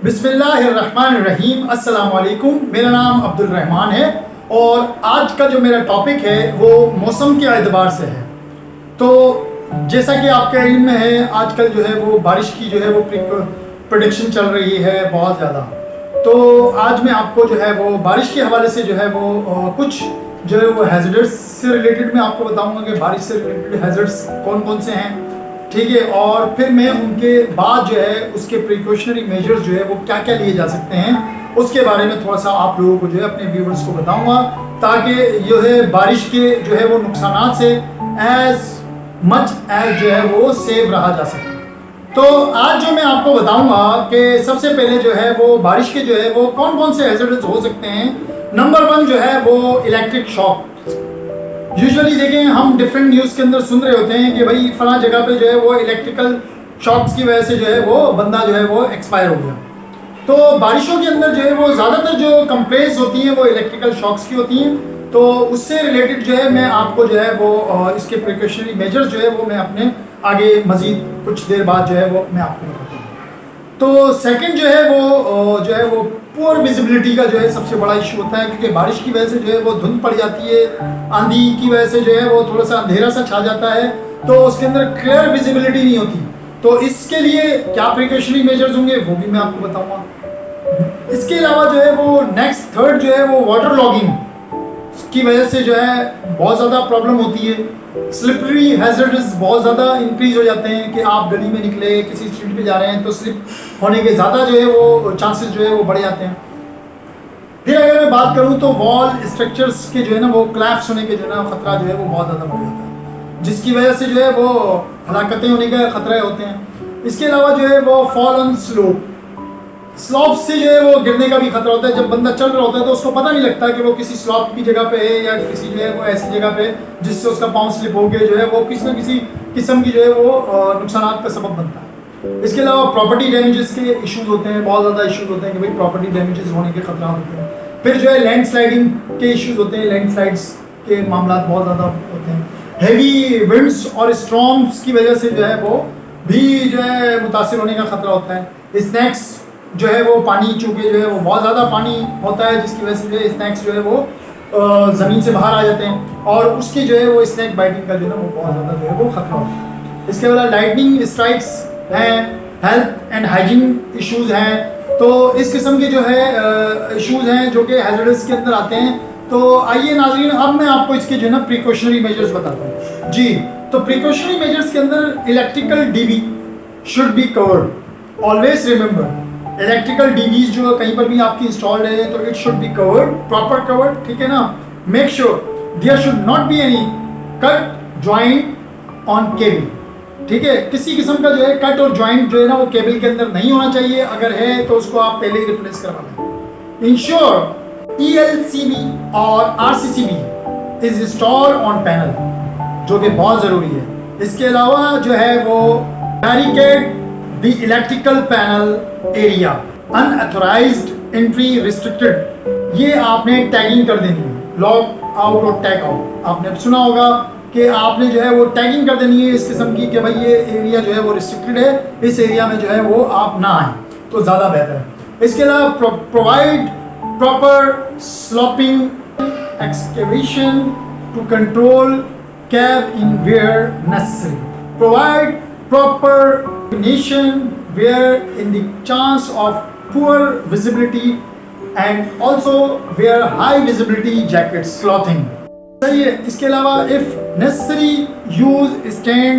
बिस्मिल्लाहिर्रहमानिर्रहीम। अस्सलाम वालेकुम। मेरा नाम अब्दुल रहमान है और आज का जो मेरा टॉपिक है वो मौसम के एतबार से है। तो जैसा कि आपके इल्म में है, आजकल जो है वो बारिश की जो है वो प्रेडिक्शन चल रही है बहुत ज़्यादा। तो आज मैं आपको जो है वो बारिश के हवाले से जो है वो कुछ जो है वो हैज़र्ड्स से रिलेटेड मैं आपको बताऊंगा कि बारिश से रिलेटेड हैज़र्ड्स कौन कौन से हैं, ठीक है। और फिर मैं उनके बाद जो है उसके प्रिकॉशनरी मेजर्स जो है वो क्या क्या लिए जा सकते हैं उसके बारे में थोड़ा सा आप लोगों को जो है अपने व्यूवर्स को बताऊंगा, ताकि जो है बारिश के जो है वो नुकसानात से एज मच एज जो है वो सेव रहा जा सके। तो आज जो मैं आपको बताऊंगा कि सबसे पहले जो है वो बारिश के जो है वो कौन कौन से हैज़र्ड्स हो सकते हैं। नंबर 1 जो है वो इलेक्ट्रिक शॉक। यूजुअली देखें, हम डिफरेंट न्यूज़ के अंदर सुन रहे होते हैं कि भाई फला जगह पे जो है वो इलेक्ट्रिकल शॉक्स की वजह से जो है वो बंदा जो है वो एक्सपायर हो गया। तो बारिशों के अंदर जो है वो ज़्यादातर जो कंप्लेंट्स होती हैं वो इलेक्ट्रिकल शॉक्स की होती हैं। तो उससे रिलेटेड जो है मैं आपको जो है वो इसके प्रिकॉशनरी मेजर्स जो है वो मैं अपने आगे मज़ीद कुछ देर बाद जो है वो मैं आपको बताता हूँ। तो सेकंड जो है वो पुअर विजिबिलिटी का जो है सबसे बड़ा इशू होता है, क्योंकि बारिश की वजह से जो है वो धुंध पड़ जाती है, आंधी की वजह से जो है वो थोड़ा सा अंधेरा सा छा जाता है, तो उसके अंदर क्लियर विजिबिलिटी नहीं होती। तो इसके लिए क्या प्रिकॉशनरी मेजर्स होंगे वो भी मैं आपको बताऊंगा। इसके अलावा जो है वो नेक्स्ट थर्ड जो है वो वाटर लॉगिंग की वजह से जो है बहुत ज़्यादा प्रॉब्लम होती है। स्लिपरी हैज़र्ड्स बहुत ज़्यादा इंक्रीज हो जाते हैं कि आप गली में निकले, किसी स्ट्रीट पे जा रहे हैं तो स्लिप होने के ज़्यादा जो है वो चांसेस जो है वो बढ़ जाते हैं। फिर अगर मैं बात करूँ तो वॉल स्ट्रक्चर्स के जो है ना वो क्लैप्स होने के जो है ना ख़तरा जो है वो बहुत ज़्यादा बढ़ जाता है, जिसकी वजह से जो है वो हलाकतें होने के खतरे होते हैं। इसके अलावा जो है वो फॉल ऑन स्लॉप से जो है वो गिरने का भी खतरा होता है। जब बंदा चल रहा होता है तो उसको पता नहीं लगता कि वो किसी स्लॉप की जगह पे है या किसी जो है वो ऐसी जगह पे जिससे उसका पाँव स्लिप हो गया जो है वो किसी न किसी किस्म की जो है वो नुकसान का सबब बनता है। इसके अलावा प्रॉपर्टी डैमेजेस के इश्यूज होते हैं, बहुत ज़्यादा इश्यूज होते हैं कि भाई प्रॉपर्टी डैमेजेस होने के खतरा होते हैं। फिर जो है लैंड स्लाइडिंग के इश्यूज होते हैं, लैंड स्लाइड्स के मामला बहुत ज़्यादा होते हैं। हैवी विंड्स और स्टॉर्म्स की वजह से जो है वो भी जो है मुतासिर होने का खतरा होता है। स्नैक्स जो है वो पानी, चूँकि जो है वो बहुत ज़्यादा पानी होता है जिसकी वजह से जो है स्नैक्स जो है वो ज़मीन से बाहर आ जाते हैं और उसकी जो है वो स्नैक बाइटिंग का जो है ना वो बहुत ज़्यादा जो है वो खतरा होता है। इसके अलावा लाइटनिंग स्ट्राइक्स हैं, हेल्थ एंड हाइजीन इश्यूज़ हैं। तो इस किस्म के जो है इश्यूज़ हैं जो कि हैज़र्ड्स के अंदर आते हैं। तो आइए नाज़रीन, अब मैं आपको इसके जो है ना प्रिकॉशनरी मेजर्स बताता हूँ जी। तो प्रिकॉशनरी मेजर्स के अंदर electrical DB should be covered. Always remember, electrical DBs जो कहीं पर भी आपकी इंस्टॉल्ड है तो it should be covered, proper covered, ठीक है ना। Make sure there should not be any cut joint on cable, ठीक है। किसी किस्म का जो है कट और जॉइंट जो है ना वो केबल के अंदर नहीं होना चाहिए। अगर है तो उसको आप पहले ही रिप्लेस करवा लें। इंश्योर ELCB और RCCB is installed on panel, जो कि बहुत ज़रूरी है। इसके अलावा जो है वो barricade the electrical panel area, unauthorised entry restricted, ये आपने टैगिंग कर देनी है। लॉक आउट और टैग आउट आपने सुना होगा कि आपने जो है वो टैगिंग कर देनी है इस किस्म की कि भाई ये एरिया जो है वो रिस्ट्रिक्टेड है, इस एरिया में जो है वो आप ना आए तो ज़्यादा बेहतर है। इसके अलावा provide proper sloping excavation to control cave in where necessary, provide proper nation where in the chance of poor visibility and also wear high visibility jackets clothing, सही है। इसके अलावा if necessary use stand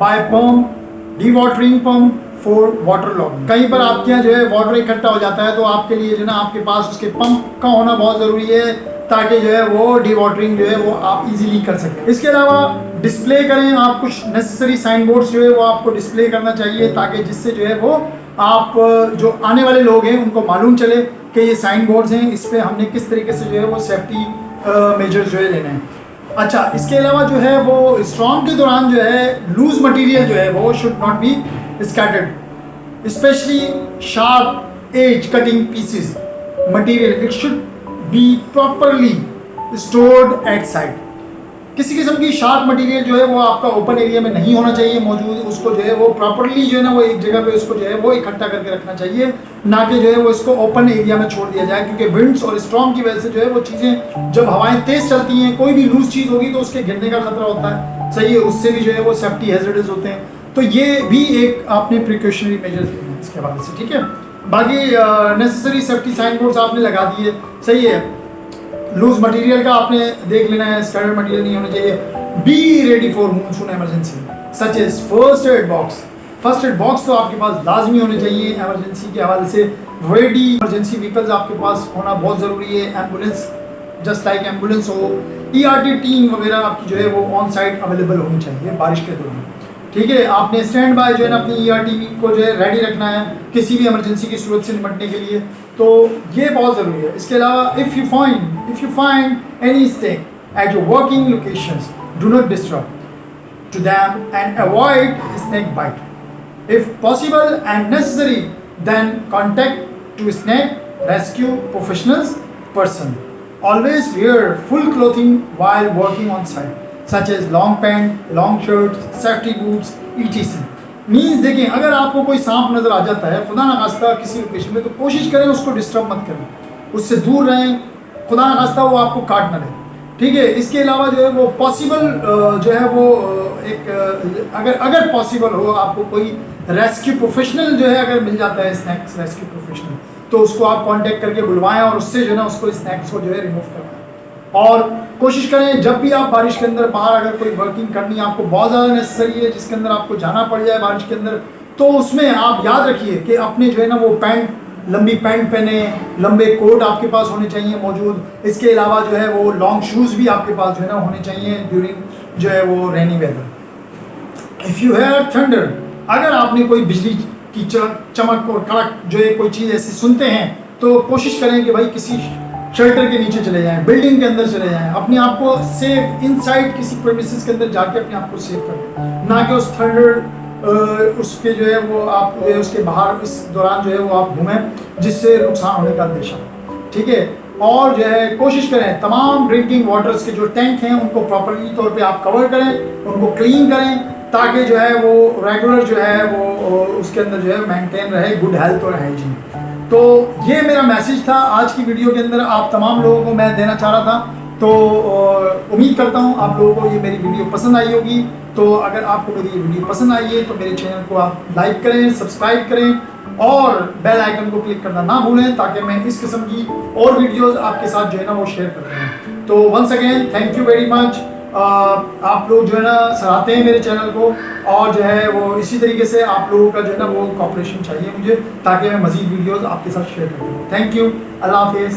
by pump, dewatering pump for water logging। कहीं पर आपके यहाँ जो है वाटर इकट्ठा हो जाता है तो आपके लिए जो ना आपके पास उसके पंप का होना बहुत ज़रूरी है, ताकि जो है वो डीवाटरिंग जो है वो आप इजीली कर सकें। इसके अलावा डिस्प्ले करें आप कुछ नेसेसरी साइन बोर्ड्स जो है वो आपको डिस्प्ले करना चाहिए, ताकि जिससे जो है वो आप जो आने वाले लोग हैं उनको मालूम चले कि ये साइन बोर्ड्स हैं, इस पर हमने किस तरीके से जो है वो सेफ्टी मेजर्स जो है लेने हैं। अच्छा, इसके अलावा जो है वो स्टॉर्म के दौरान जो है लूज मटेरियल जो है वो should not B scattered, especially sharp edge cutting pieces material, it should be properly stored at site। किसी किस्म की शार्प मटेरियल जो है वो आपका ओपन एरिया में नहीं होना चाहिए मौजूद, उसको जो है वो प्रॉपरली जो है ना वो एक जगह पे उसको जो है वो इकट्ठा करके रखना चाहिए, ना कि जो है वो इसको ओपन एरिया में छोड़ दिया जाए, क्योंकि विंड्स और स्टॉर्म की वजह से जो है वो चीज़ें जब हवाएं तेज़ चलती हैं, कोई भी लूज चीज़ होगी तो उसके गिरने का खतरा होता है, सही है, उससे भी जो है वो सेफ्टी हैजर्ड्स होते हैं। तो ये भी एक आपने प्रिकॉशनरी मेजर्स लिए हैं इसके हवाले से, ठीक है। बाकी नेसेसरी सेफ्टी साइन बोर्ड्स आपने लगा दिए, सही है। लूज मटेरियल का आपने देख लेना है, स्टैंडर्ड मटेरियल नहीं होना चाहिए। Be ready for monsoon emergency such as first aid box. First aid box तो आपके पास लाजमी होने चाहिए इमरजेंसी के हवाले से। रेडी इमरजेंसी व्हीकल्स आपके पास होना बहुत ज़रूरी है। एम्बुलेंस, जस्ट लाइक एम्बुलेंस हो, ERT टीम वगैरह आपकी जो है वो ऑन साइट अवेलेबल होनी चाहिए बारिश के दौरान, ठीक है। आपने स्टैंड बाय जो है ना अपनी ERT को जो है रेडी रखना है किसी भी इमरजेंसी की सूरत से निपटने के लिए, तो ये बहुत ज़रूरी है। इसके अलावा if you find any snake at your working locations, do not disturb to them and avoid snake bite. If possible and necessary then contact to snake rescue professionals person. Always wear full clothing while working on site, such as long pant, long shirts, safety boots, etc. Means देखें, अगर आपको कोई सांप नज़र आ जाता है खुदा ना खास्ता किसी लोकेशन में, तो कोशिश करें उसको डिस्टर्ब मत करें, उससे दूर रहें, खुदा ना खास्ता वो आपको काट ना दे, ठीक है। इसके अलावा जो है वो पॉसिबल जो है वो एक अगर पॉसिबल हो आपको कोई रेस्क्यू प्रोफेशनल जो है अगर मिल जाता है, स्नैक्स रेस्क्यू प्रोफेशनल, तो उसको आप कांटेक्ट करके बुलवाएं और उससे जो है ना उसको स्नैक्स को जो है रिमूव करवाएं। और कोशिश करें जब भी आप बारिश के अंदर बाहर अगर कोई वर्किंग करनी है, आपको बहुत ज़्यादा नेसेसरी है जिसके अंदर आपको जाना पड़ जाए बारिश के अंदर, तो उसमें आप याद रखिए कि अपने जो है ना वो पैंट, लंबी पैंट पहने, लंबे कोट आपके पास होने चाहिए मौजूद। इसके अलावा जो है वो लॉन्ग शूज़ भी आपके पास जो है ना होने चाहिए ड्यूरिंग जो है वो rainy weather. If you hear thunder, अगर आपने कोई बिजली की चमक और कड़क जो है कोई चीज़ ऐसी सुनते हैं, तो कोशिश करें कि भाई किसी शेल्टर के नीचे चले जाएं, बिल्डिंग के अंदर चले जाएं, अपने आप को सेफ इनसाइड किसी प्रेमिसेस के अंदर जाके अपने आप को सेफ करें, ना कि उस थंडर उसके जो है वो आप उसके बाहर इस दौरान जो है वो आप घूमें जिससे नुकसान होने का अंदेशा, ठीक है। और जो है कोशिश करें तमाम ड्रिंकिंग वाटर्स के जो टैंक हैं उनको प्रॉपरली तौर पे आप कवर करें, उनको क्लीन करें, ताकि जो है वो रेगुलर जो है वो उसके अंदर जो है मेंटेन रहे गुड हेल्थ और हाइजीन। तो ये मेरा मैसेज था आज की वीडियो के अंदर, आप तमाम लोगों को मैं देना चाह रहा था। तो उम्मीद करता हूँ आप लोगों को ये मेरी वीडियो पसंद आई होगी। तो अगर आपको मेरी ये वीडियो पसंद आई है तो मेरे चैनल को आप लाइक करें, सब्सक्राइब करें और बेल आइकन को क्लिक करना ना भूलें, ताकि मैं इस किस्म की और वीडियोस आपके साथ जो है ना वो शेयर करता हूँ। तो once again thank you very much. आप लोग जो है ना सराहते हैं मेरे चैनल को, और जो है वो इसी तरीके से आप लोगों का जो है ना वो कॉपरेशन चाहिए मुझे, ताकि मैं मज़ीद वीडियोस आपके साथ शेयर करूँ। थैंक यू, अल्लाह हाफिज़।